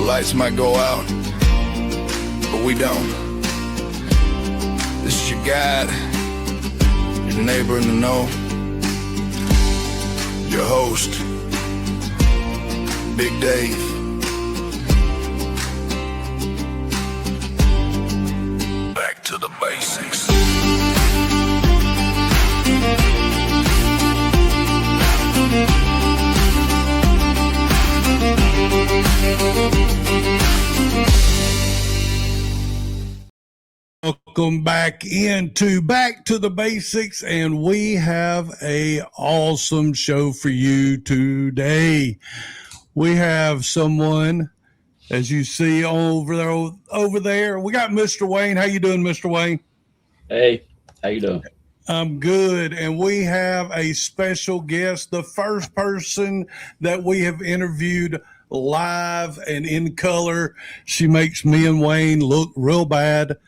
lights might go out, but we don't. This is your guide, your neighbor in the know, your host, Big Dave. Back to the basics. Welcome back to the basics, and we have a awesome show for you today. We have someone, as you see over there. We got Mr. Wayne. How you doing, Mr. Wayne? Hey, how you doing? I'm good, and we have a special guest, the first person that we have interviewed live and in color. She makes me and Wayne look real bad.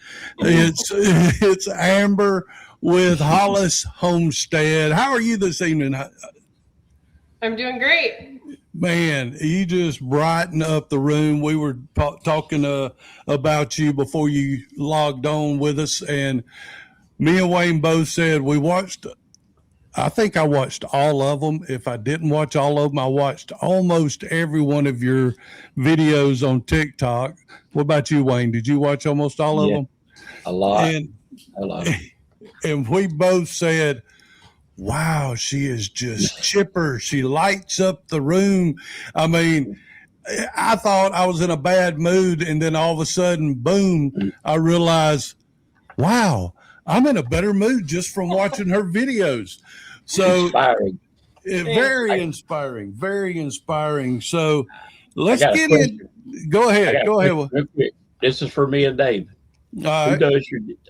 It's Amber with Hollis Homestead. How are you this evening? I'm doing great. Man, you just brighten up the room. We were talking about you before you logged on with us, and me and Wayne both said I think I watched all of them. If I didn't watch all of them, I watched almost every one of your videos on TikTok. What about you, Wayne? Did you watch almost all of them? A lot. And we both said, wow, she is just chipper. She lights up the room. I mean, I thought I was in a bad mood, and then all of a sudden, boom, I realized, wow, I'm in a better mood just from watching her videos. So inspiring. Very inspiring. So let's get in. Go ahead. Real quick. This is for me and Dave. All right.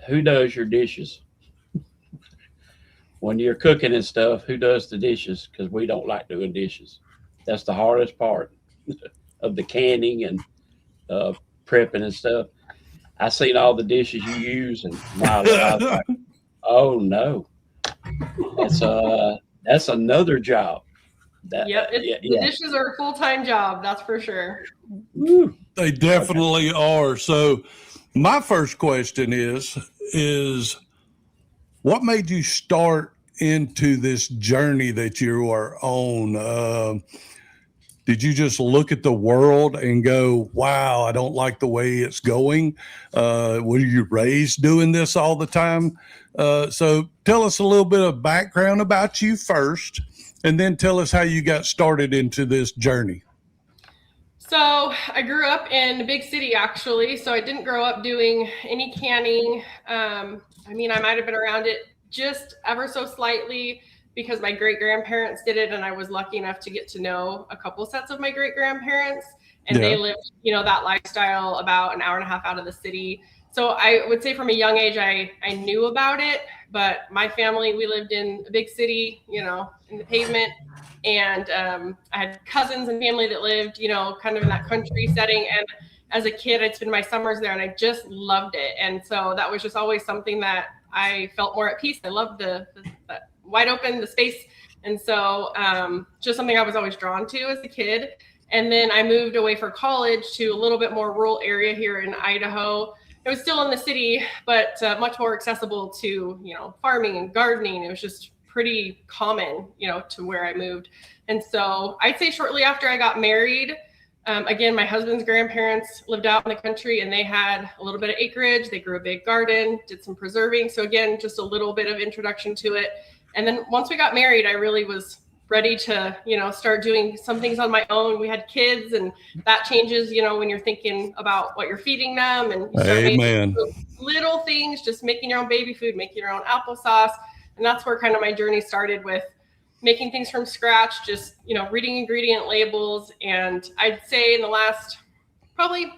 Who does your dishes? When you're cooking and stuff, who does the dishes? Because we don't like doing dishes. That's the hardest part of the canning and prepping and stuff. I seen all the dishes you use, and I was like, oh no, that's another job. The dishes are a full-time job, that's for sure. Woo. They definitely are. So my first question is what made you start into this journey that you are on? Did you just look at the world and go, wow, I don't like the way it's going? Were you raised doing this all the time? So tell us a little bit of background about you first, and then tell us how you got started into this journey. So I grew up in a big city, actually. So I didn't grow up doing any canning. I might have been around it just ever so slightly, because my great-grandparents did it, and I was lucky enough to get to know a couple sets of my great-grandparents, and they lived, that lifestyle about an hour and a half out of the city. So I would say from a young age, I knew about it, but my family, we lived in a big city, in the pavement, and I had cousins and family that lived, kind of in that country setting, and as a kid, I'd spend my summers there, and I just loved it, and so that was just always something that I felt more at peace. I loved the wide open, the space. And so just something I was always drawn to as a kid. And then I moved away for college to a little bit more rural area here in Idaho. It was still in the city, but much more accessible to, farming and gardening. It was just pretty common, to where I moved. And so I'd say shortly after I got married, again, my husband's grandparents lived out in the country, and they had a little bit of acreage. They grew a big garden, did some preserving. So again, just a little bit of introduction to it. And then once we got married, I really was ready to, start doing some things on my own. We had kids, and that changes, when you're thinking about what you're feeding them, and you start making little things, just making your own baby food, making your own applesauce. And that's where kind of my journey started, with making things from scratch, just, reading ingredient labels. And I'd say in the last probably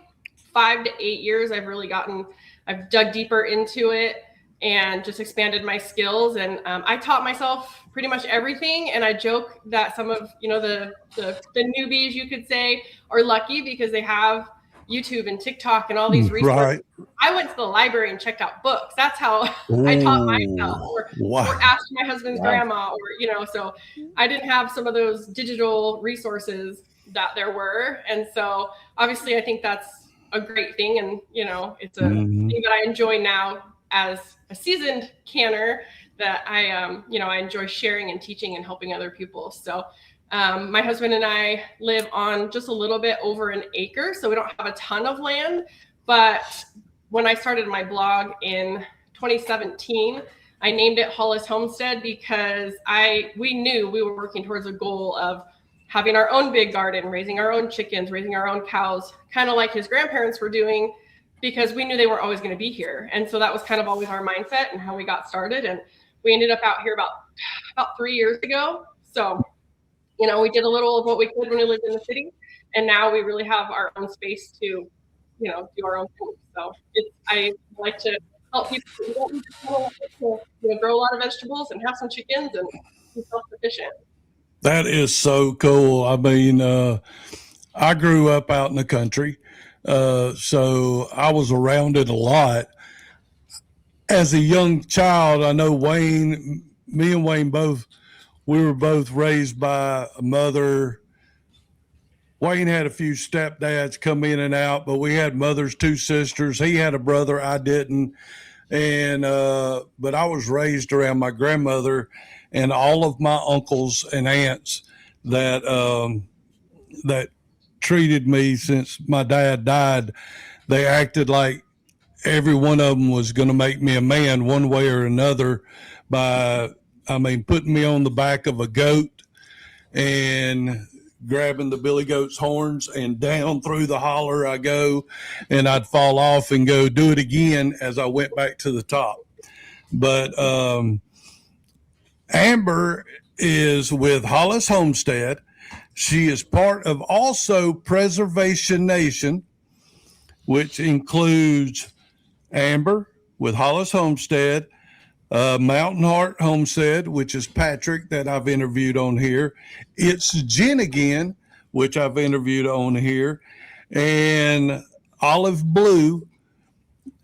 5 to 8 years, I've dug deeper into it and just expanded my skills. And I taught myself pretty much everything. And I joke that some of, the newbies, you could say, are lucky because they have YouTube and TikTok and all these resources. Right. I went to the library and checked out books. That's how I taught myself, or asked my husband's grandma, or, so I didn't have some of those digital resources that there were. And so obviously I think that's a great thing. And, you know, it's a thing that I enjoy now as a seasoned canner, that I, you know, I enjoy sharing and teaching and helping other people. So my husband and I live on just a little bit over an acre, so we don't have a ton of land. But when I started my blog in 2017, I named it Hollis Homestead because we knew we were working towards a goal of having our own big garden, raising our own chickens, raising our own cows, kind of like his grandparents were doing, because we knew they weren't always going to be here. And so that was kind of always our mindset and how we got started. And we ended up out here about 3 years ago. So, you know, we did a little of what we could when we lived in the city, and now we really have our own space to, you know, do our own thing. So I like to help people who don't need to, you know, grow a lot of vegetables and have some chickens and be self-sufficient. That is so cool. I mean, I grew up out in the country, so I was around it a lot. As a young child, I know me and Wayne we were both raised by a mother. Wayne had a few stepdads come in and out, but we had mothers, 2 sisters. He had a brother, I didn't. And, but I was raised around my grandmother and all of my uncles and aunts that, that treated me since my dad died. They acted like every one of them was going to make me a man one way or another by, putting me on the back of a goat and grabbing the billy goat's horns, and down through the holler I go, and I'd fall off and go do it again as I went back to the top. But Amber is with Hollis Homestead. She is part of also Preservation Nation, which includes Amber with Hollis Homestead, Mountain Heart Homestead, which is Patrick that I've interviewed on here. It's Jen again, which I've interviewed on here, and Olive Blue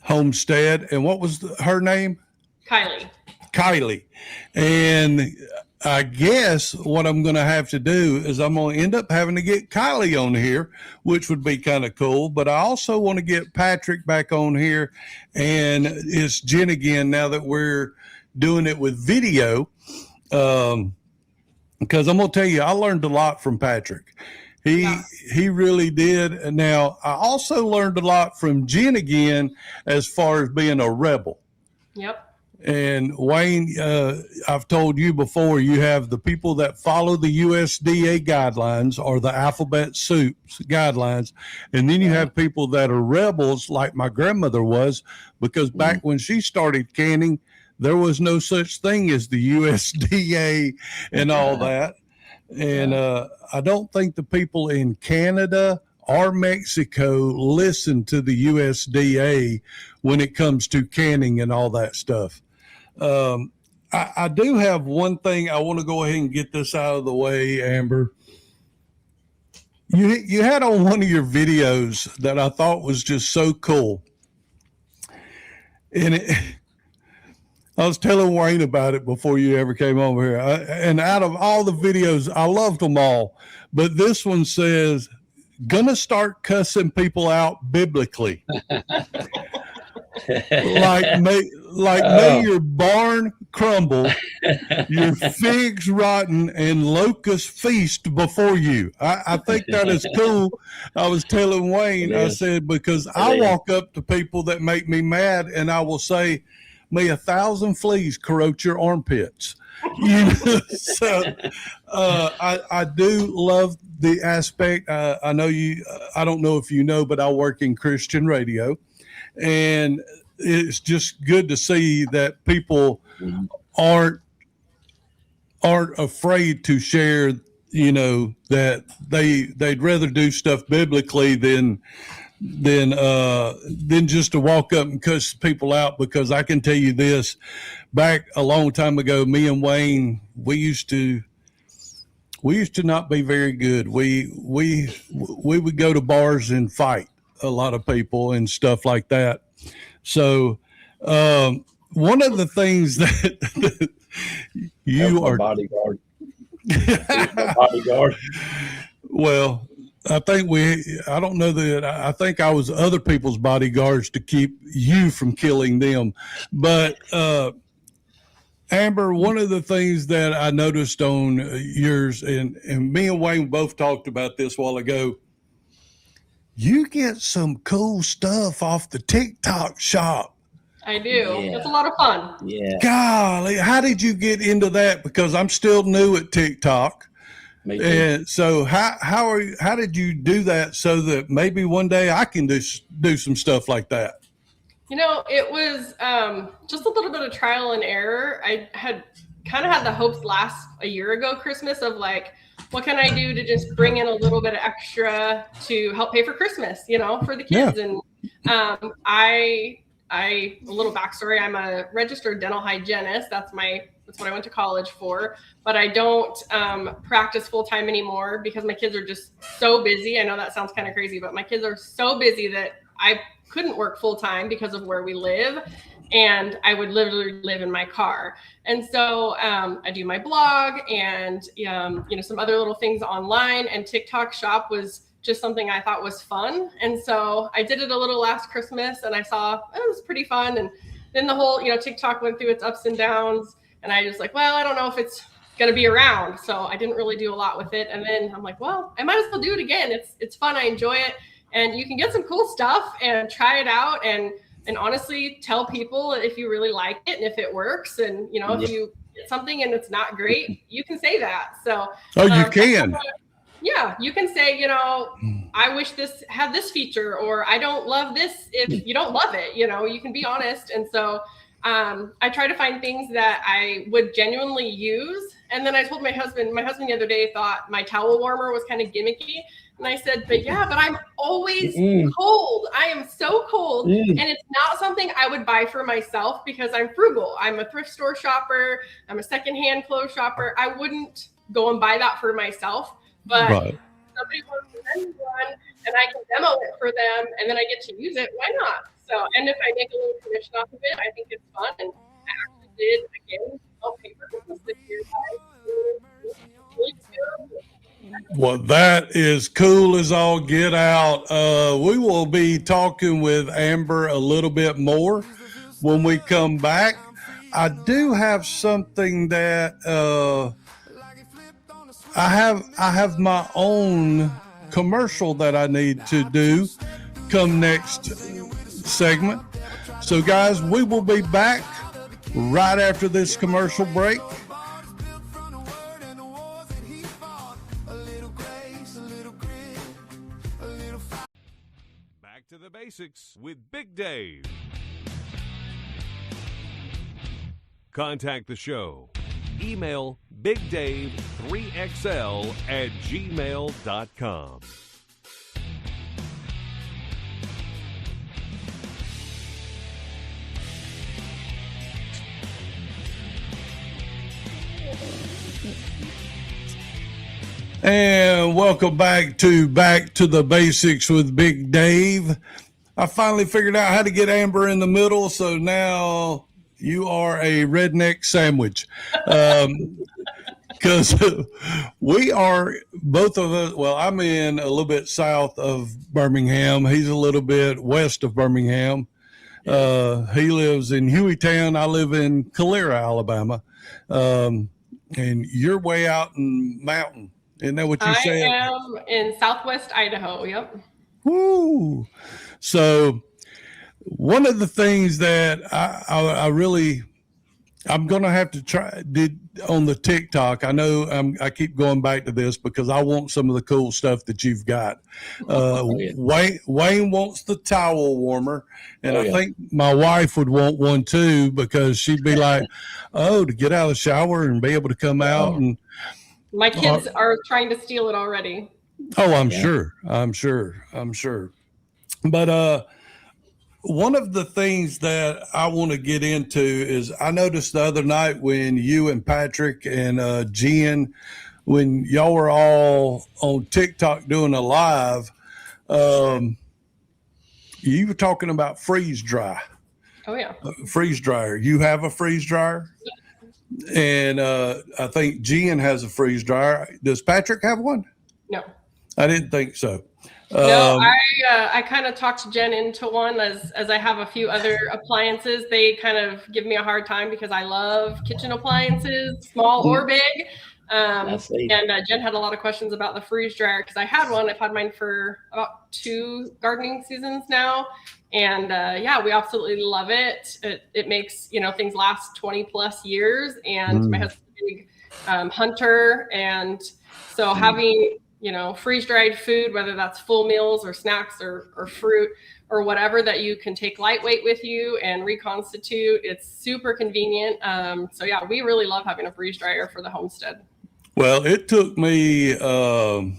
Homestead. And what was her name? Kylie. And I guess what I'm going to have to do is I'm going to end up having to get Kylie on here, which would be kind of cool. But I also want to get Patrick back on here, and it's Jen again now that we're doing it with video. Because I'm going to tell you, I learned a lot from Patrick. He really did. And now I also learned a lot from Jen again, as far as being a rebel. Yep. And Wayne, I've told you before, you have the people that follow the USDA guidelines or the alphabet soups guidelines. And then you have people that are rebels like my grandmother was, because back when she started canning, there was no such thing as the USDA and all that. And I don't think the people in Canada or Mexico listen to the USDA when it comes to canning and all that stuff. I do have one thing. I want to go ahead and get this out of the way, Amber. You had on one of your videos that I thought was just so cool. And I was telling Wayne about it before you ever came over here. And out of all the videos, I loved them all. But this one says, gonna start cussing people out biblically. May your barn crumble, your figs rotten, and locusts feast before you. I think that is cool. I was telling Wayne, I said, because I walk up to people that make me mad and I will say, may 1,000 fleas corrode your armpits. So I do love the aspect. I know you, I don't know if you know, but I work in Christian radio. And it's just good to see that people aren't afraid to share, that they'd rather do stuff biblically than just to walk up and cuss people out. Because I can tell you this, back a long time ago, me and Wayne, we used to not be very good. We would go to bars and fight a lot of people and stuff like that. So one of the things that you are bodyguard. Bodyguard. Well, I don't know that, I think I was other people's bodyguards to keep you from killing them. But, Amber, one of the things that I noticed on yours, and me and Wayne both talked about this a while ago, you get some cool stuff off the TikTok shop. I do. Yeah. It's a lot of fun. Yeah. Golly, how did you get into that? Because I'm still new at TikTok. Me too. And so how did you do that so that maybe one day I can do some stuff like that? You know, it was just a little bit of trial and error. I had kind of had the hopes a year ago Christmas of like, what can I do to just bring in a little bit of extra to help pay for Christmas, you know, for the kids. Yeah. And a little backstory, I'm a registered dental hygienist. That's what I went to college for, but I don't practice full time anymore because my kids are just so busy. I know that sounds kind of crazy, but my kids are so busy that I couldn't work full time because of where we live. And I would literally live in my car. And so I do my blog and, some other little things online, and TikTok shop was just something I thought was fun. And so I did it a little last Christmas and I saw it was pretty fun. And then the whole, TikTok went through its ups and downs. And I just like, well, I don't know if it's going to be around. So I didn't really do a lot with it. And then I'm like, well, I might as well do it again. It's fun. I enjoy it. And you can get some cool stuff and try it out. And honestly, tell people if you really like it and if it works. And, if you get something and it's not great, you can say that. So, you can. Yeah, you can say, I wish this had this feature, or I don't love this if you don't love it. You can be honest. And so I try to find things that I would genuinely use. And then I told my husband the other day thought my towel warmer was kind of gimmicky. And I said, but I'm always cold. I am so cold. And it's not something I would buy for myself because I'm frugal. I'm a thrift store shopper. I'm a secondhand clothes shopper. I wouldn't go and buy that for myself. But if somebody wants to send me one and I can demo it for them and then I get to use it, why not? So, and if I make a little commission off of it, I think it's fun. And I actually did, again, pay for Christmas this year. Well, that is cool as all get out. We will be talking with Amber a little bit more when we come back. I do have something that I have my own commercial that I need to do come next segment. So guys, we will be back right after this commercial break. Back to the basics with Big Dave. Contact the show. Email bigdave3xl@gmail.com. And welcome back to the Basics with Big Dave. I finally figured out how to get Amber in the middle, so now you are a redneck sandwich. Because we are, both of us, well, I'm in a little bit south of Birmingham. He's a little bit west of Birmingham. He lives in Hueytown. I live in Calera, Alabama. And you're way out in mountain. Isn't that what you said? I am in southwest Idaho. Yep. Woo! So one of the things that I'm going to have to try on the TikTok. I know I keep going back to this because I want some of the cool stuff that you've got. Wayne wants the towel warmer, and I think my wife would want one too because she'd be like, "Oh, to get out of the shower and be able to come out." And my kids are trying to steal it already. Oh, I'm sure. But one of the things that I want to get into is I noticed the other night when you and Patrick and Jen, when y'all were all on TikTok doing a live, you were talking about freeze dry. Oh, yeah. Freeze dryer. You have a freeze dryer? Yeah. And I think Jen has a freeze dryer. Does Patrick have one? No. I didn't think so. No, I kind of talked Jen into one as I have a few other appliances. They kind of give me a hard time because I love kitchen appliances, small or big. I see. And Jen had a lot of questions about the freeze dryer because I had one. I've had mine for about 2 gardening seasons now. And yeah, we absolutely love it. It makes, things last 20 plus years. And my husband's a big hunter. And so having, freeze dried food, whether that's full meals or snacks or fruit or whatever that you can take lightweight with you and reconstitute, it's super convenient. So yeah, we really love having a freeze dryer for the homestead. Well, it took me, I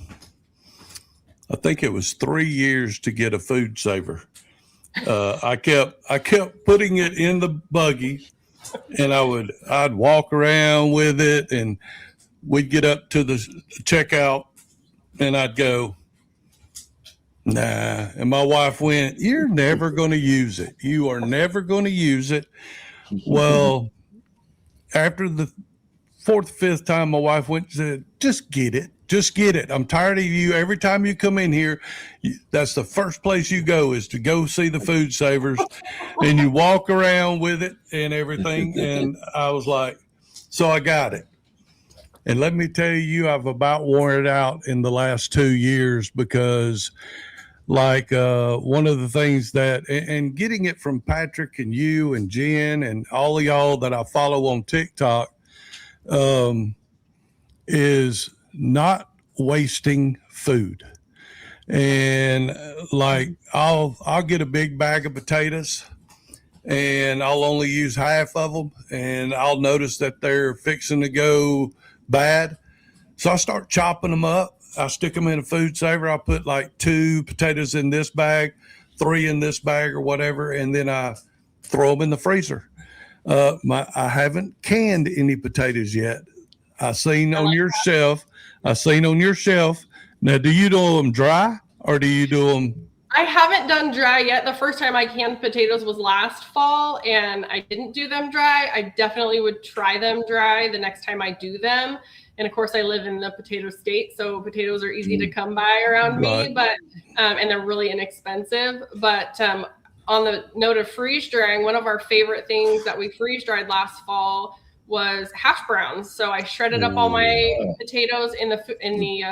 think it was 3 years to get a food saver. I kept putting it in the buggy, and I'd walk around with it, and we'd get up to the checkout, and I'd go, nah. And my wife went, "You're never going to use it. You are never going to use it." Well, after the 4th, 5th time, my wife went and said, "Just get it. Just get it. I'm tired of you. Every time you come in here, that's the first place you go is to go see the food savers, and you walk around with it and everything." And I was like, so I got it. And let me tell you, I've about worn it out in the last 2 years because like one of the things that, and getting it from Patrick and you and Jen and all of y'all that I follow on TikTok, is not wasting food. And like I'll get a big bag of potatoes and I'll only use half of them, and I'll notice that they're fixing to go bad. So I start chopping them up. I stick them in a food saver. I put like 2 potatoes in this bag, 3 in this bag or whatever, and then I throw them in the freezer. I haven't canned any potatoes yet. I seen on your shelf. Now, do you do them dry or do you do them? I haven't done dry yet. The first time I canned potatoes was last fall, and I didn't do them dry. I definitely would try them dry the next time I do them. And of course, I live in the potato state, so potatoes are easy to come by around me, but and they're really inexpensive. But on the note of freeze drying, one of our favorite things that we freeze dried last fall was hash browns. So I shredded up all my potatoes in the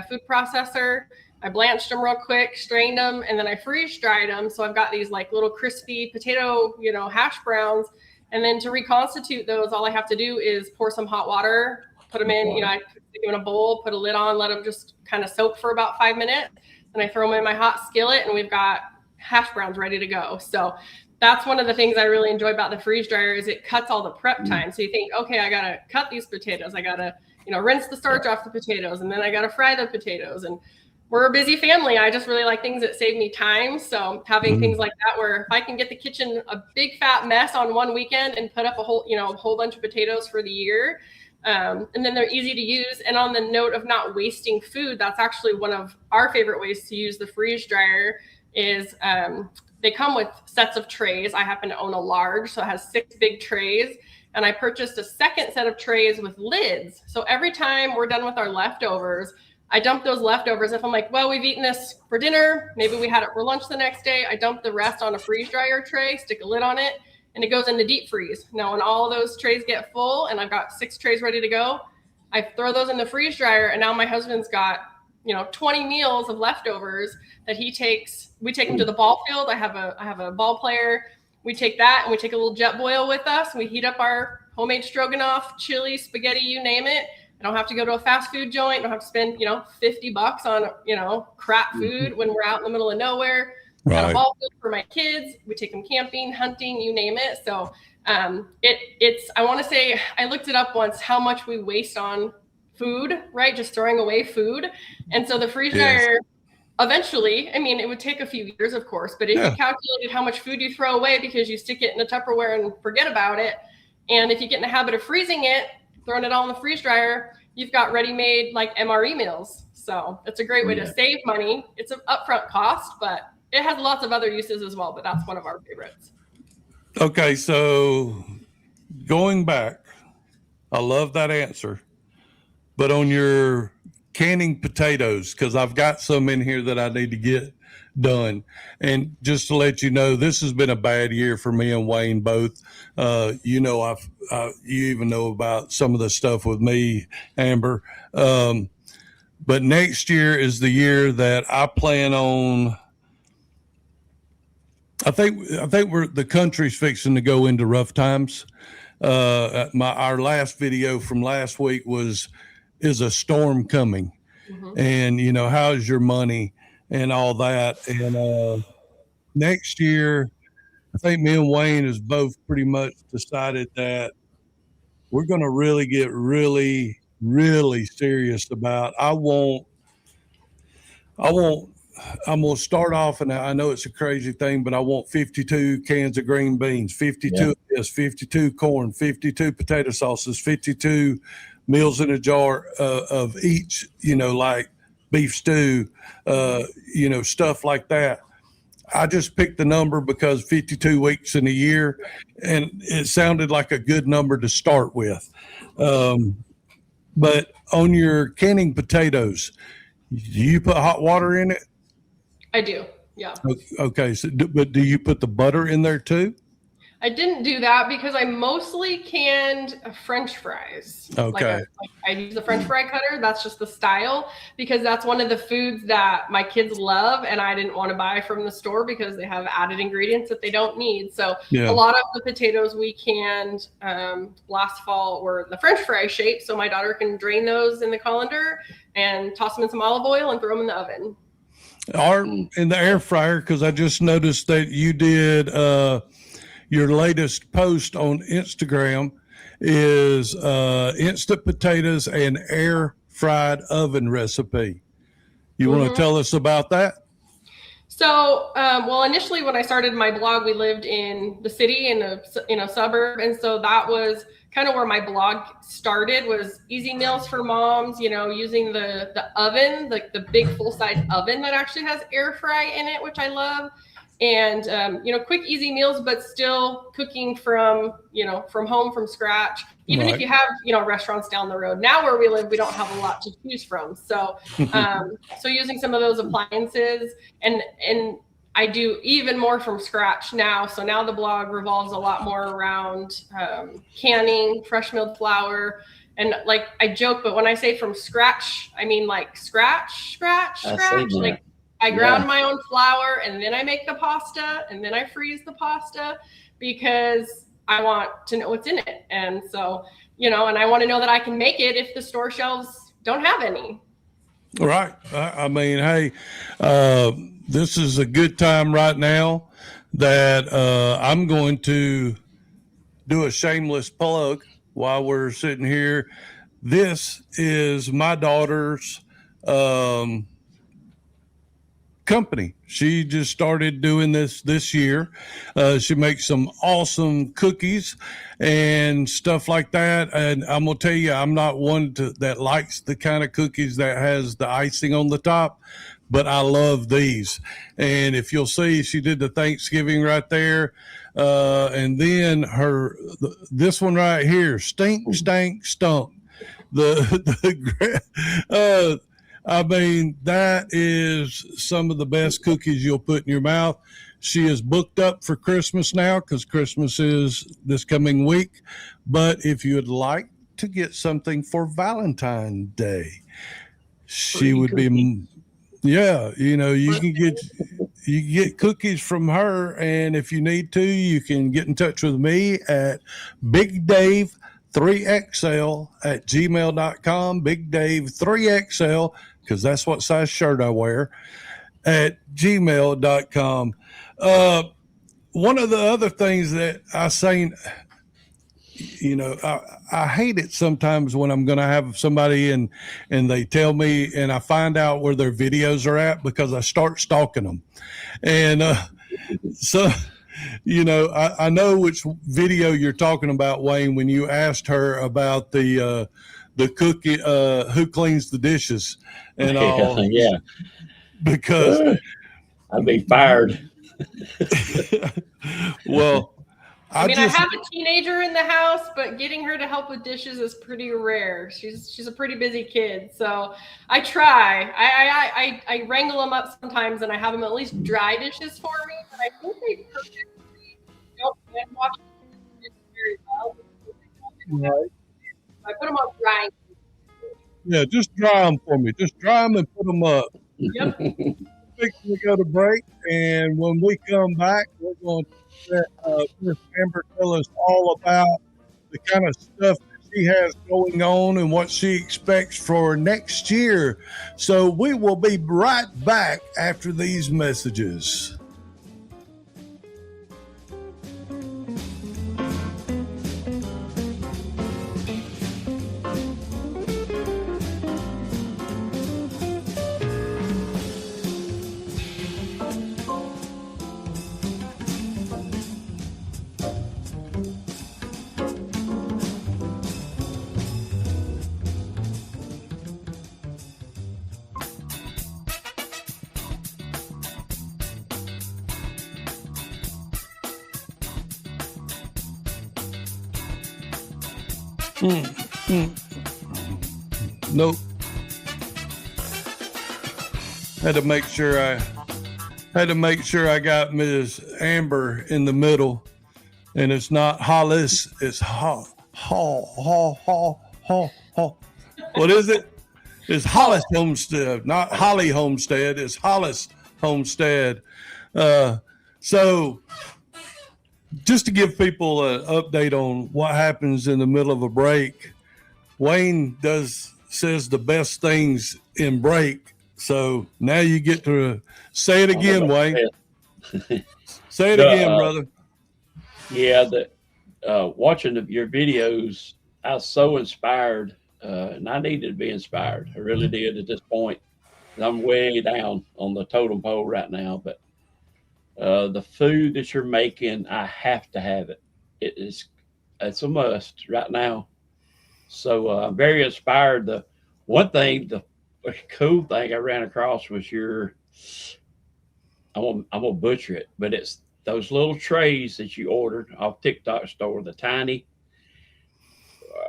food processor. I blanched them real quick, strained them, and then I freeze dried them. So I've got these like little crispy potato, hash browns. And then to reconstitute those, all I have to do is pour some hot water, put them in, I stick them in a bowl, put a lid on, let them just kind of soak for about 5 minutes. Then I throw them in my hot skillet, and we've got hash browns ready to go. So that's one of the things I really enjoy about the freeze dryer is it cuts all the prep time. So you think, okay, I got to cut these potatoes. I got to, rinse the starch off the potatoes, and then I got to fry the potatoes. And we're a busy family. I just really like things that save me time. So having things like that, where if I can get the kitchen a big fat mess on one weekend and put up a whole bunch of potatoes for the year, and then they're easy to use. And on the note of not wasting food, that's actually one of our favorite ways to use the freeze dryer is they come with sets of trays. I happen to own a large, so it has 6 big trays. And I purchased a second set of trays with lids. So every time we're done with our leftovers, I dump those leftovers. If I'm like, well, we've eaten this for dinner, maybe we had it for lunch the next day, I dump the rest on a freeze dryer tray, stick a lid on it, and it goes in the deep freeze. Now, when all those trays get full and I've got 6 trays ready to go, I throw those in the freeze dryer, and now my husband's got 20 meals of leftovers that he takes. We take him to the ball field. I have a ball player. We take that and we take a little jet boil with us. And we heat up our homemade stroganoff, chili, spaghetti, you name it. I don't have to go to a fast food joint. I don't have to spend, $50 on, crap food when we're out in the middle of nowhere. Got a ball field for my kids. We take them camping, hunting, you name it. So it's, I want to say, I looked it up once, how much we waste on food, right? Just throwing away food. And so the freeze dryer, eventually, it would take a few years, of course, but if you calculated how much food you throw away because you stick it in a Tupperware and forget about it, and if you get in the habit of freezing it, throwing it all in the freeze dryer, you've got ready-made like MRE meals. So it's a great way to save money. It's an upfront cost, but it has lots of other uses as well, but that's one of our favorites. Okay, so going back, I love that answer. But on your canning potatoes, because I've got some in here that I need to get done. And just to let you know, this has been a bad year for me and Wayne both. You know, you even know about some of the stuff with me, Amber. But next year is the year that I plan on. I think the country's fixing to go into rough times. Our last video from last week is a storm coming, and you know, how's your money and all that. And next year, I think me and Wayne has both pretty much decided that we're going to really get really, really serious about. I'm going to start off, and I know it's a crazy thing, but I want 52 cans of green beans, 52 of this, 52 corn, 52 potato sauces, 52 meals in a jar of each, you know, like beef stew, you know, stuff like that. I just picked the number because 52 weeks in a year, and it sounded like a good number to start with. But on your canning potatoes, do you put hot water in it? I do. Yeah. Okay. So, but do you put the butter in there too? I didn't do that because I mostly canned French fries. Okay. I use the French fry cutter. That's just the style, because that's one of the foods that my kids love, and I didn't want to buy from the store because they have added ingredients that they don't need. So a lot of the potatoes we canned last fall were the French fry shape, so my daughter can drain those in the colander and toss them in some olive oil and throw them in the oven. Or in the air fryer, because I just noticed that you did your latest post on Instagram is instant potatoes and air fried oven recipe. You want to tell us about that? So, well, initially when I started my blog, we lived in the city in a suburb, and so that was kind of where my blog started, was easy meals for moms, you know, using the oven, like the big full size oven that actually has air fry in it, which I love. And, you know, quick, easy meals, but still cooking from home, from scratch, even if you have, you know, restaurants down the road. Now where we live, we don't have a lot to choose from. So, so using some of those appliances, and I do even more from scratch now. So now the blog revolves a lot more around canning, fresh milled flour. And like I joke, but when I say from scratch, I mean like scratch. Like I ground my own flour, and then I make the pasta, and then I freeze the pasta, because I want to know what's in it. And so, you know, and I want to know that I can make it if the store shelves don't have any. Right. I mean, hey, this is a good time right now that I'm going to do a shameless plug while we're sitting here. This is my daughter's company. She just started doing this year. She makes some awesome cookies and stuff like that. And I'm gonna tell you, I'm not one that likes the kind of cookies that has the icing on the top, but I love these. And if you'll see, she did the Thanksgiving right there. And then this one right here, stink, stank, stunk. I mean, that is some of the best cookies you'll put in your mouth. She is booked up for Christmas now, because Christmas is this coming week. But if you would like to get something for Valentine's Day, she would be, you know, you can get cookies from her. And if you need to, you can get in touch with me at BigDave3XL@gmail.com, BigDave3XL, because that's what size shirt I wear, at gmail.com. One of the other things that I say, you know, I hate it sometimes when I'm going to have somebody and they tell me, and I find out where their videos are at, because I start stalking them. And so, you know, I know which video you're talking about, Wayne, when you asked her about the cookie, who cleans the dishes and all. Yeah. Because I'd be fired. Well, I mean, I have a teenager in the house, but getting her to help with dishes is pretty rare. She's a pretty busy kid, so I try. I wrangle them up sometimes, and I have them at least dry dishes for me. But I think they perfectly don't wash dishes very well. Right. I put them on drying. Yeah, just dry them for me. Just dry them and put them up. Yep. We go to break, and when we come back, we're going to let Miss Amber tell us all about the kind of stuff that she has going on and what she expects for next year. So we will be right back after these messages. Nope. Had to make sure I got Ms. Amber in the middle, and it's not Hollis. It's What is it? It's Hollis Homestead, not Holly Homestead. It's Hollis Homestead. So just to give people an update on what happens in the middle of a break, Wayne says the best things in break. So now you get to say it again, Wayne. Say it again, brother. Yeah, watching your videos, I was so inspired, and I needed to be inspired. I really did at this point. I'm way down on the totem pole right now, but the food that you're making, I have to have it. It's a must right now. So I'm very inspired. The cool thing I ran across was I'm gonna butcher it, but it's those little trays that you ordered off TikTok store, the tiny,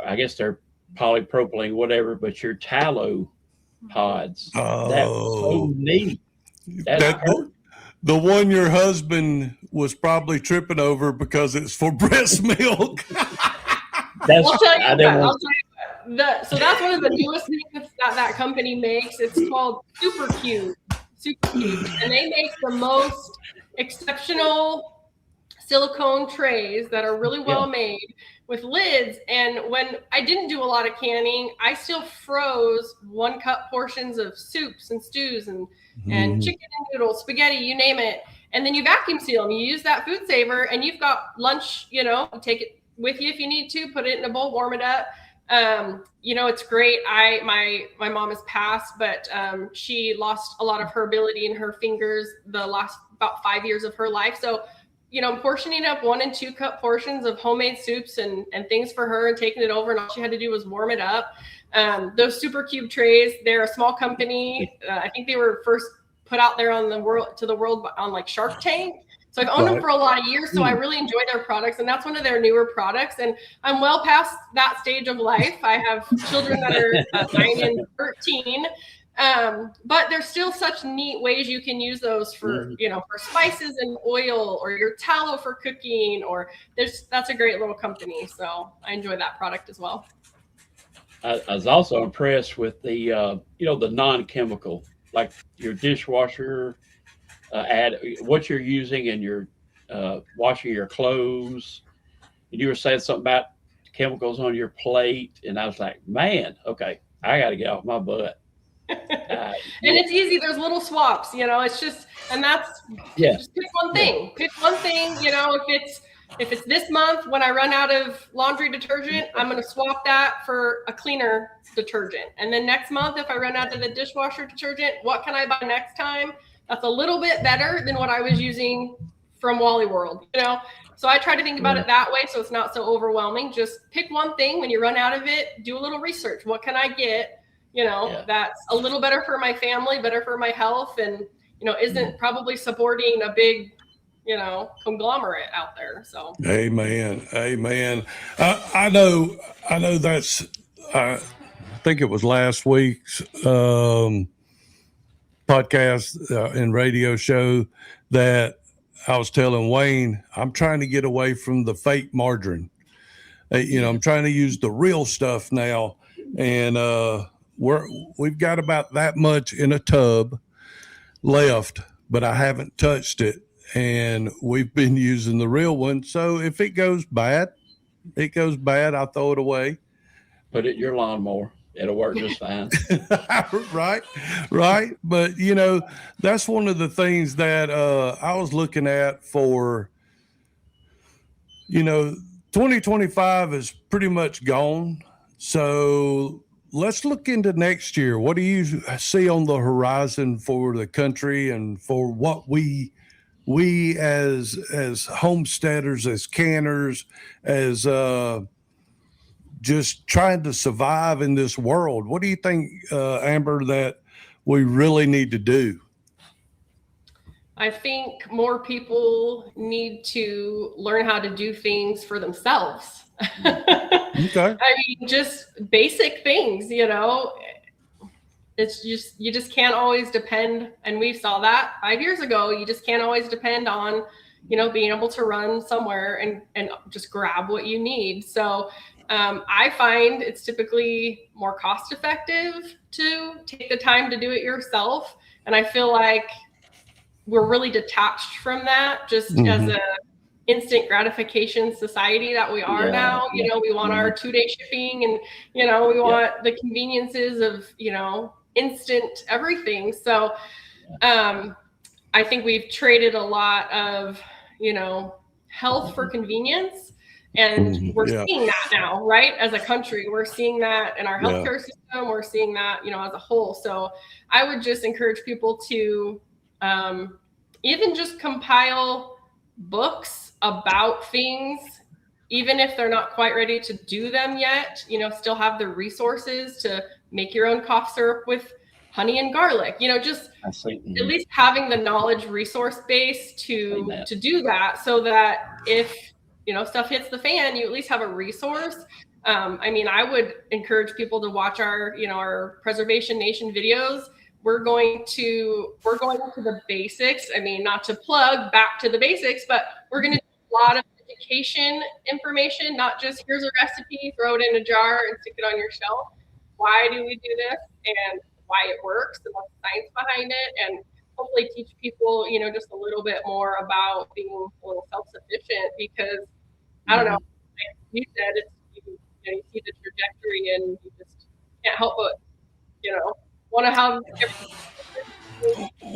I guess they're polypropylene, whatever, but your tallow pods. That was so neat. The one your husband was probably tripping over because it's for breast milk. I'll tell you what. So that's one of the newest things that company makes. It's called Super Cube, and they make the most exceptional silicone trays that are really well made with lids. And when I didn't do a lot of canning, I still froze 1 cup portions of soups and stews and chicken and noodles, spaghetti, you name it. And then you vacuum seal them. You use that food saver, and you've got lunch, take it with you if you need to, put it in a bowl, warm it up. It's great. My mom has passed, but she lost a lot of her ability in her fingers the last about 5 years of her life. So, portioning up 1 and 2 cup portions of homemade soups and things for her and taking it over, and all she had to do was warm it up. Those Super Cube trays, they're a small company. I think they were first put out there to the world on like Shark Tank. So I've owned them for a lot of years, so I really enjoy their products, and that's one of their newer products. And I'm well past that stage of life. I have children that are 9 and 13, but there's still such neat ways you can use those for for spices and oil, or your tallow for cooking. Or that's a great little company, so I enjoy that product as well. I was also impressed with the the non-chemical, like your dishwasher. Add what you're using in your washing your clothes. And you were saying something about chemicals on your plate, and I was like, man, okay, I got to get off my butt. And it's easy. There's little swaps, it's just, and that's just pick one thing. Pick one thing, if it's this month when I run out of laundry detergent, I'm going to swap that for a cleaner detergent. And then next month, if I run out of the dishwasher detergent, what can I buy next time that's a little bit better than what I was using from Wally World, So I try to think about it that way, so it's not so overwhelming. Just pick one thing. When you run out of it, do a little research. What can I get, that's a little better for my family, better for my health, and, isn't probably supporting a big, conglomerate out there. So Amen. Amen. I know that's, I think it was last week's podcast and radio show that I was telling Wayne, I'm trying to get away from the fake margarine. I'm trying to use the real stuff now. And we've got about that much in a tub left, but I haven't touched it. And we've been using the real one. So if it goes bad, I'll throw it away. Put it in your lawnmower. It'll work just fine. Right. But, that's one of the things that I was looking at for, 2025 is pretty much gone. So let's look into next year. What do you see on the horizon for the country and for what we as homesteaders, as canners, as just trying to survive in this world? What do you think, Amber, that we really need to do? I think more people need to learn how to do things for themselves. Okay. I mean, just basic things, it's just, you just can't always depend. And we saw that 5 years ago. You just can't always depend on, being able to run somewhere and just grab what you need. So I find it's typically more cost effective to take the time to do it yourself. And I feel like we're really detached from that, just as a instant gratification society that we are now. We want our 2-day shipping, and we want the conveniences of instant everything. So I think we've traded a lot of health for convenience, and we're seeing that now, right? As a country, we're seeing that in our healthcare system. We're seeing that as a whole. So I would just encourage people to even just compile books about things, even if they're not quite ready to do them yet, still have the resources to make your own cough syrup with honey and garlic, just at least having the knowledge resource base to do that, so that if, stuff hits the fan, you at least have a resource. I would encourage people to watch our Preservation Nation videos. We're going to the basics. Not to plug back to the basics, but we're going to do a lot of education information, not just here's a recipe, throw it in a jar and stick it on your shelf. Why do we do this, and why it works, and what's the science behind it, and hopefully teach people, just a little bit more about being a little self-sufficient, because I don't know, like you said, it's, you see the trajectory and you just can't help but, want to have.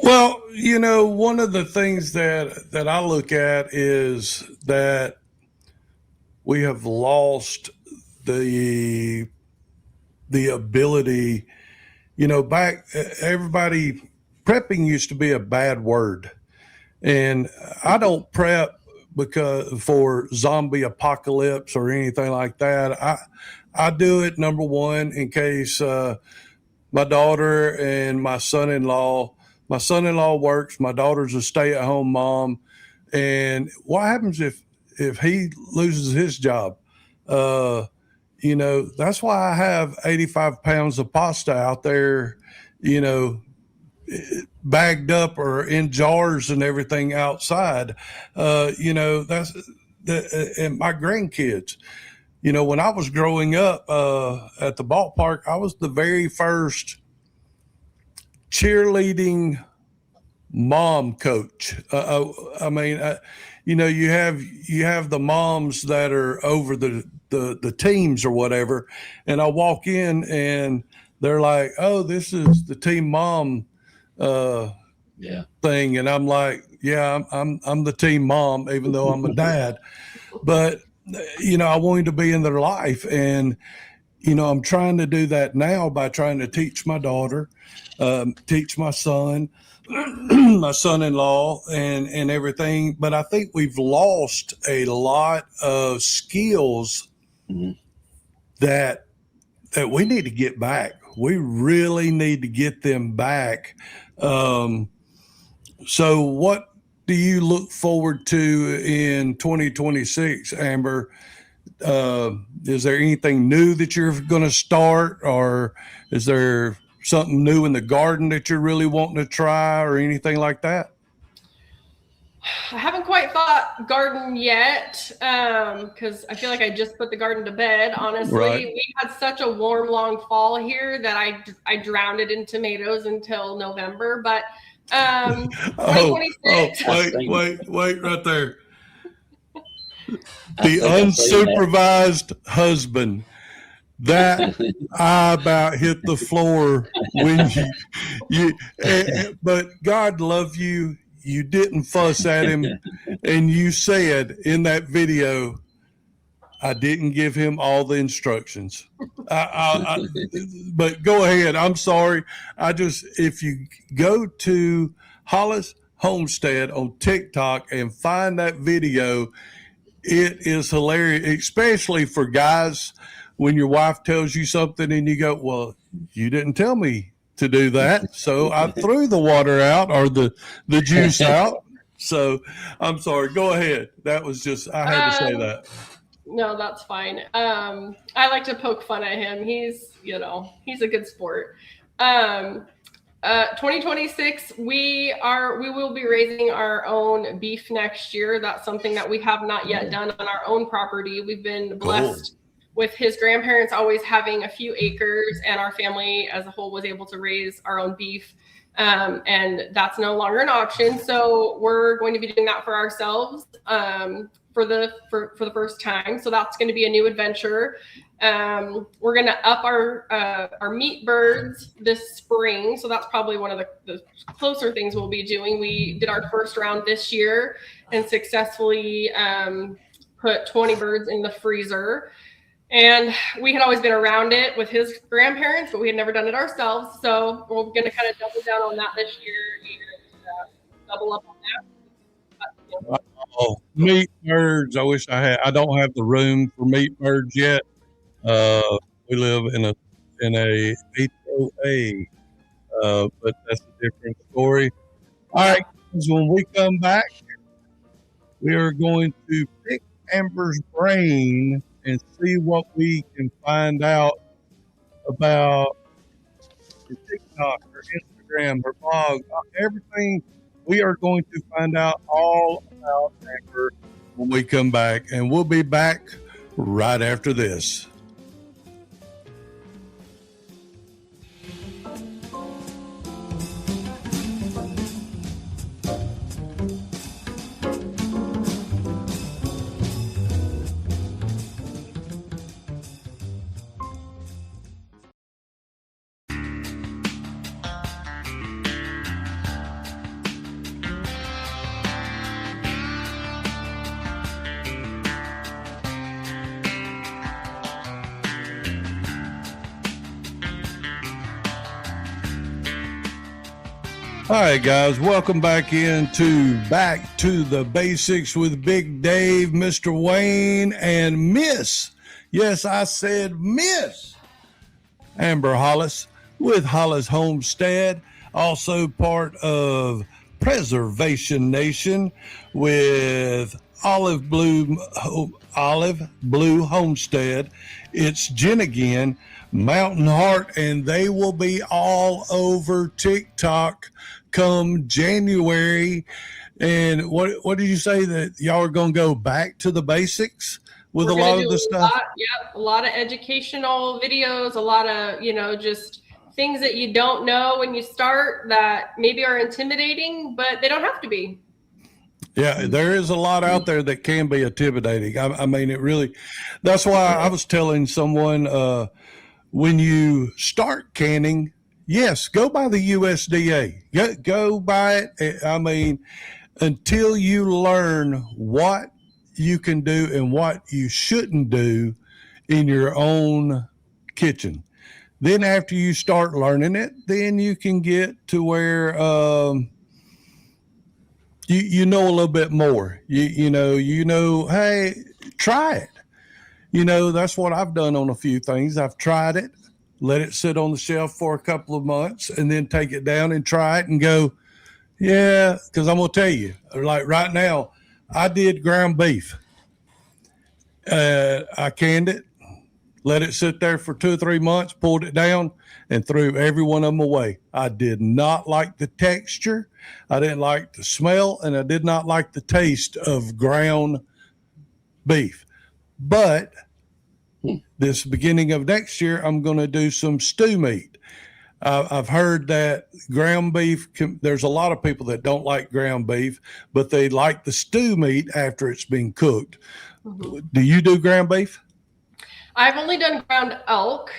Well, one of the things that I look at is that we have lost the ability, back, everybody, prepping used to be a bad word. And I don't prep because for zombie apocalypse or anything like that. I do it, number one, in case my daughter and my son-in-law works, my daughter's a stay-at-home mom. And what happens if he loses his job? That's why I have 85 pounds of pasta out there, bagged up or in jars and everything outside. That's and my grandkids. When I was growing up at the ballpark, I was the very first cheerleading mom coach. You have the moms that are over the teams or whatever, and I walk in and they're like, "Oh, this is the team mom thing," and I'm like, "Yeah, I'm the team mom, even though I'm a dad." But I wanted to be in their life, and I'm trying to do that now by trying to teach my daughter, teach my son, my son-in-law, and everything. But I think we've lost a lot of skills that we need to get back. We really need to get them back. So what do you look forward to in 2026, Amber? Is there anything new that you're going to start, or is there something new in the garden that you're really wanting to try, or anything like that? I haven't quite thought garden yet, because I feel like I just put the garden to bed. Honestly, Right. we had such a warm, long fall here that I drowned it in tomatoes until November. But Oh, 2026. wait right there. I The think I've seen that. unsupervised husband. That I about hit the floor when but God love you. You didn't fuss at him, and you said in that video, I didn't give him all the instructions. But go ahead. I'm sorry. If you go to Hollis Homestead on TikTok and find that video, it is hilarious, especially for guys when your wife tells you something and you go, well, you didn't tell me to do that. So I threw the water out or the juice out. So I'm sorry. Go ahead. That was just, I had to say that. No, that's fine. I like to poke fun at him. He's a good sport. 2026, we will be raising our own beef next year. That's something that we have not yet done on our own property. We've been blessed with his grandparents always having a few acres, and our family as a whole was able to raise our own beef. And that's no longer an option. So we're going to be doing that for ourselves for the first time. So that's going to be a new adventure. We're going to up our meat birds this spring. So that's probably one of the closer things we'll be doing. We did our first round this year and successfully put 20 birds in the freezer. And we had always been around it with his grandparents, but we had never done it ourselves. So we're going to kind of double down on that this year and double up on that. Oh, meat birds. I wish I had. I don't have the room for meat birds yet. We live in a HOA, but that's a different story. All right, so when we come back, we are going to pick Amber's brain and see what we can find out about her TikTok, her Instagram, her blog, everything. We are going to find out all about Amber when we come back, and we'll be back right after this. All right, guys, welcome back Back to the Basics with Big Dave, Mr. Wayne, and Miss, yes, I said Miss Amber Hollis with Hollis Homestead, also part of Preservation Nation with Olive Blue Homestead. It's Jen again, Mountain Heart, and they will be all over TikTok come January. And what did you say, that y'all are going to go back to the basics with a lot of the stuff? A lot of educational videos, a lot of, just things that you don't know when you start that maybe are intimidating, but they don't have to be. Yeah, there is a lot out there that can be intimidating. I mean, it really, that's why I was telling someone, when you start canning, yes, go by the USDA. Go by it. I mean, until you learn what you can do and what you shouldn't do in your own kitchen. Then after you start learning it, then you can get to where you know a little bit more. You know, hey, try it. That's what I've done on a few things. I've tried it, let it sit on the shelf for a couple of months, and then take it down and try it and go, Yeah, because I'm gonna tell you, like right now, I did ground beef. I canned it, let it sit there for 2 or 3 months, pulled it down, and threw every one of them away. I did not like the texture, I didn't like the smell, and I did not like the taste of ground beef. But this beginning of next year, I'm going to do some stew meat. I've heard that ground beef, there's a lot of people that don't like ground beef, but they like the stew meat after it's been cooked. Do you do ground beef? I've only done ground elk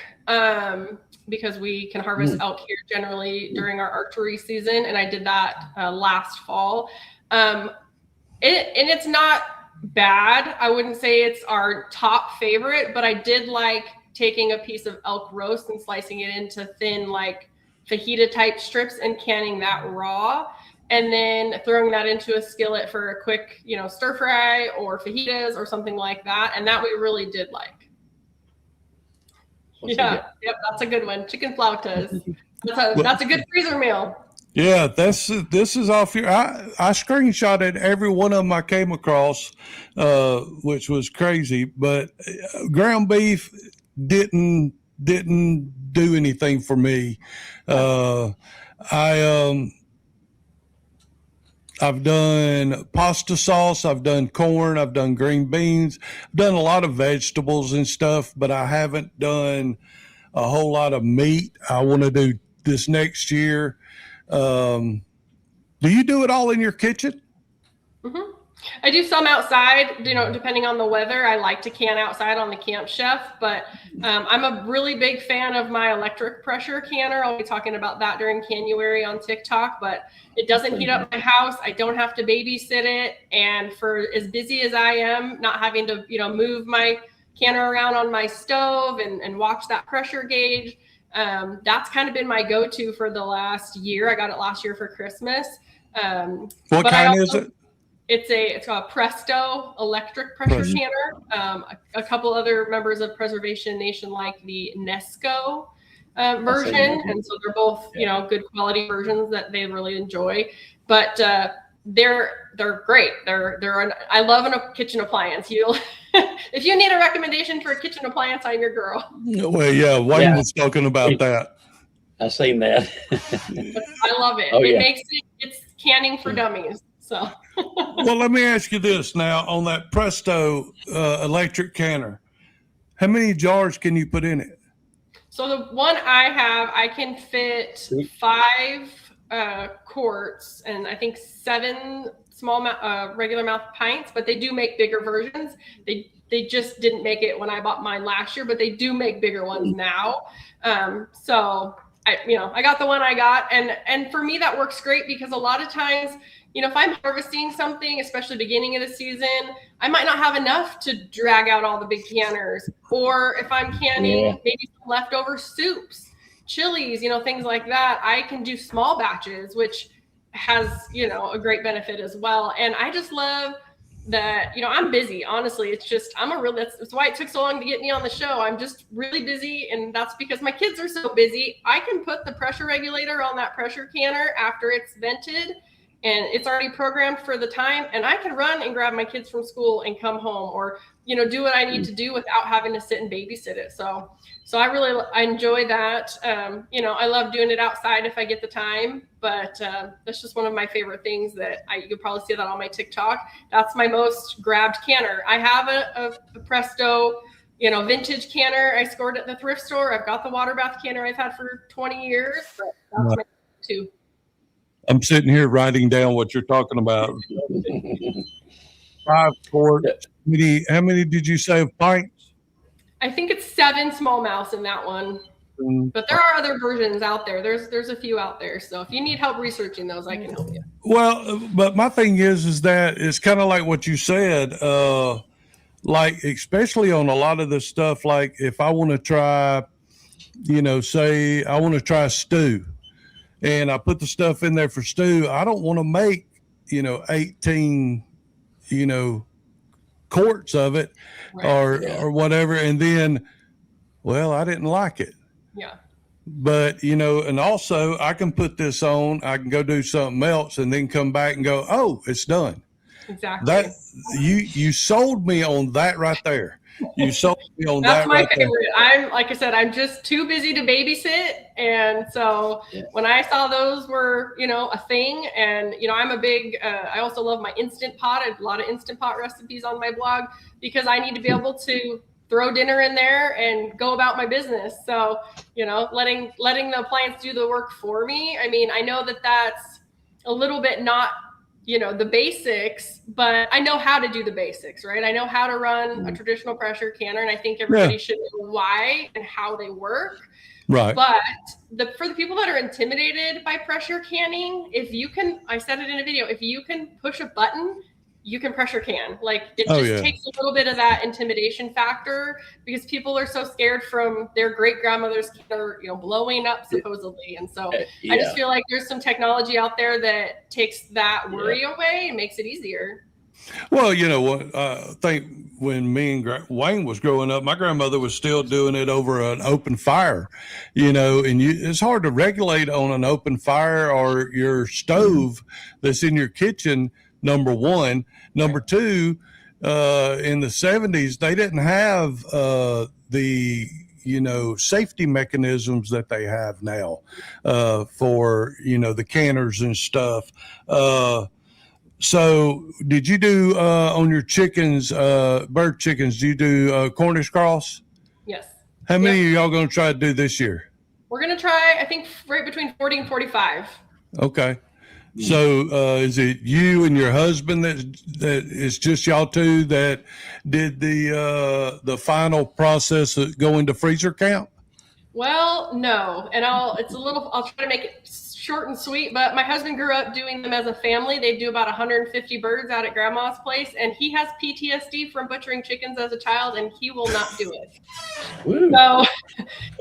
because we can harvest elk here generally during our archery season, and I did that last fall. And it's not bad. I wouldn't say it's our top favorite, but I did like taking a piece of elk roast and slicing it into thin, like fajita type strips and canning that raw, and then throwing that into a skillet for a quick, stir fry or fajitas or something like that. And that we really did like. Yep, that's a good one. Chicken flautas. That's a good freezer meal. Yeah, this is off your. I screenshotted every one of them I came across, which was crazy. But ground beef didn't do anything for me. I've done pasta sauce, I've done corn, I've done green beans, I've done a lot of vegetables and stuff, but I haven't done a whole lot of meat. I want to do this next year. Do you do it all in your kitchen? Mm-hmm. I do some outside, depending on the weather. I like to can outside on the Camp Chef, but I'm a really big fan of my electric pressure canner. I'll be talking about that during January on TikTok, but it doesn't heat up my house. I don't have to babysit it. And for as busy as I am, not having to, move my canner around on my stove and watch that pressure gauge, that's kind of been my go-to for the last year. I got it last year for Christmas. What kind is it? It's called a Presto electric pressure canner. A couple other members of Preservation Nation like the Nesco version, and so they're both good quality versions that they really enjoy. But they're great. I love a kitchen appliance. If you need a recommendation for a kitchen appliance, I'm your girl. Well, yeah, Wayne was talking about that. I've seen that. I love it. It's canning for dummies. So. Well, let me ask you this now on that Presto electric canner. How many jars can you put in it? So the one I have, I can fit 5 quarts and I think 7 small regular mouth pints, but they do make bigger versions. They just didn't make it when I bought mine last year, but they do make bigger ones now. So I got the one I got, and for me that works great because a lot of times, if I'm harvesting something, especially beginning of the season, I might not have enough to drag out all the big canners. Or if I'm canning maybe some leftover soups, chilies, things like that, I can do small batches, which has, a great benefit as well. And I just love that, I'm busy. Honestly, it's just, that's why it took so long to get me on the show. I'm just really busy. And that's because my kids are so busy. I can put the pressure regulator on that pressure canner after it's vented, and it's already programmed for the time, and I can run and grab my kids from school and come home, or do what I need to do without having to sit and babysit it. So I enjoy that. I love doing it outside if I get the time, but that's just one of my favorite things that you'll probably see that on my TikTok. That's my most grabbed canner. I have a Presto vintage canner I scored at the thrift store. I've got the water bath canner I've had for 20 years, but that's my two. I'm sitting here writing down what you're talking about. 5 quarts. How many did you say of pints? I think it's 7 smallmouths in that one. But there are other versions out there. There's a few out there. So if you need help researching those, I can help you. Well, but my thing is that it's kind of like what you said, like especially on a lot of the stuff, like if I want to try, say I want to try stew, and I put the stuff in there for stew, I don't want to make, 18, quarts of it, right, or whatever. And then, well, I didn't like it. Yeah. but and also I can put this on, I can go do something else and then come back and go, oh, it's done. Exactly. That you sold me on that right there. You sold me on That's that my right favorite. Like I said, I'm just too busy to babysit. And so when I saw those were, a thing, and, I'm a big, I also love my Instant Pot. I have a lot of Instant Pot recipes on my blog because I need to be able to throw dinner in there and go about my business. So, letting the appliance do the work for me. I mean, I know that that's a little bit not the basics, but I know how to do the basics, right? I know how to run a traditional pressure canner, and I think everybody should know why and how they work. Right. But for the people that are intimidated by pressure canning, I said it in a video, if you can push a button, you can pressure can. Like it takes a little bit of that intimidation factor because people are so scared from their great grandmother's canner, blowing up supposedly. And so I just feel like there's some technology out there that takes that worry away and makes it easier. Well, I think when me and Wayne was growing up, my grandmother was still doing it over an open fire, and it's hard to regulate on an open fire or your stove that's in your kitchen. Number one. Number two, in the 70s, they didn't have the safety mechanisms that they have now for the canners and stuff. So did you do on your chickens, bird chickens, do you do Cornish cross? Yes. How many are y'all going to try to do this year? We're going to try, I think, right between 40 and 45. Okay. So is it you and your husband that it's just y'all two that did the final process of going to freezer count? Well, no, and I'll try to make it short and sweet, but my husband grew up doing them as a family. They do about 150 birds out at grandma's place, and he has PTSD from butchering chickens as a child, and he will not do it. So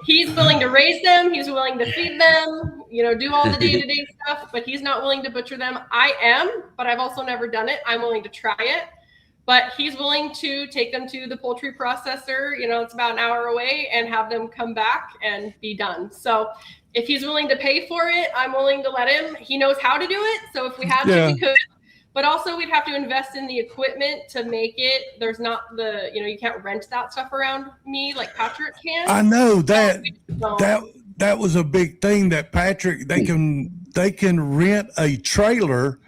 he's willing to raise them, he's willing to feed them, do all the day-to-day stuff, but he's not willing to butcher them. I am, but I've also never done it. I'm willing to try it. But he's willing to take them to the poultry processor, it's about an hour away, and have them come back and be done. So if he's willing to pay for it, I'm willing to let him. He knows how to do it. So if we had to, we could. But also we'd have to invest in the equipment to make it. There's not you can't rent that stuff around me like Patrick can. I know that was a big thing that Patrick, they can rent a trailer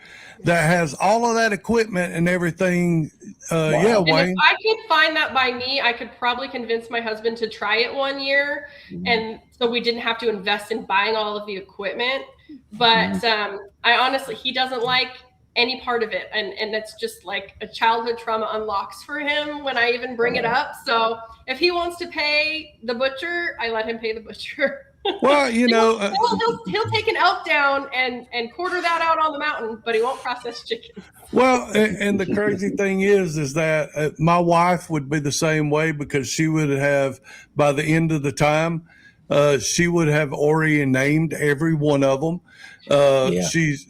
that has all of that equipment and everything. Yeah, and Wayne. if I could find that by me, I could probably convince my husband to try it one year. And so we didn't have to invest in buying all of the equipment. But I honestly, he doesn't like any part of it. And that's just like a childhood trauma unlocks for him when I even bring it up. So if he wants to pay the butcher, I let him pay the butcher. Well, he'll take an elk down and quarter that out on the mountain, but he won't process chicken. Well, and the crazy thing is that my wife would be the same way because she would have, by the end of the time, she would have already named every one of them. She's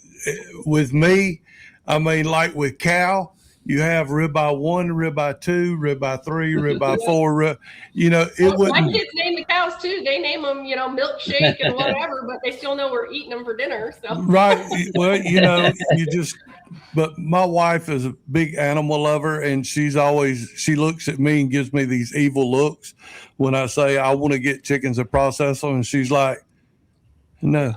with me. I mean, like with Cal, you have ribeye 1, ribeye 2, ribeye 3, ribeye 4. It wouldn't. My kids name the cows too. They name them, milkshake and whatever, but they still know we're eating them for dinner. So Right. Well, but my wife is a big animal lover, and she looks at me and gives me these evil looks when I say I want to get chickens and process them, and she's like, no.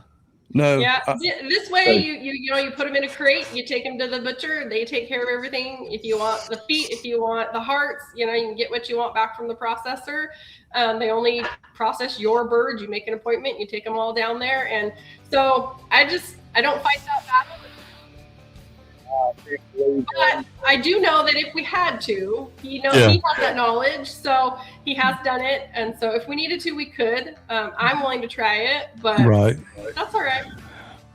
Yeah, this way you put them in a crate, you take them to the butcher, they take care of everything. If you want the feet, if you want the hearts, you can get what you want back from the processor. They only process your birds. You make an appointment, you take them all down there, and so I don't fight that battle. But I do know that if we had to, he has that knowledge, so he has done it, and so if we needed to, we could. I'm willing to try it, but that's all right.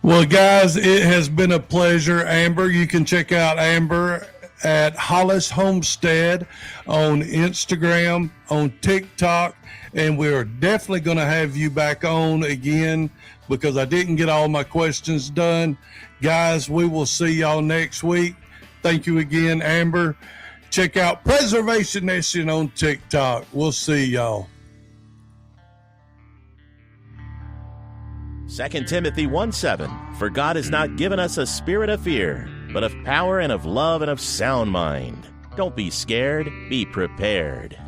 Well, guys, it has been a pleasure. Amber, you can check out Amber at Hollis Homestead on Instagram, on TikTok, and we're definitely going to have you back on again because I didn't get all my questions done. Guys, we will see y'all next week. Thank you again, Amber. Check out Preservation Nation on TikTok. We'll see y'all. 2 Timothy 1:7, for God has not given us a spirit of fear, but of power and of love and of sound mind. Don't be scared, be prepared.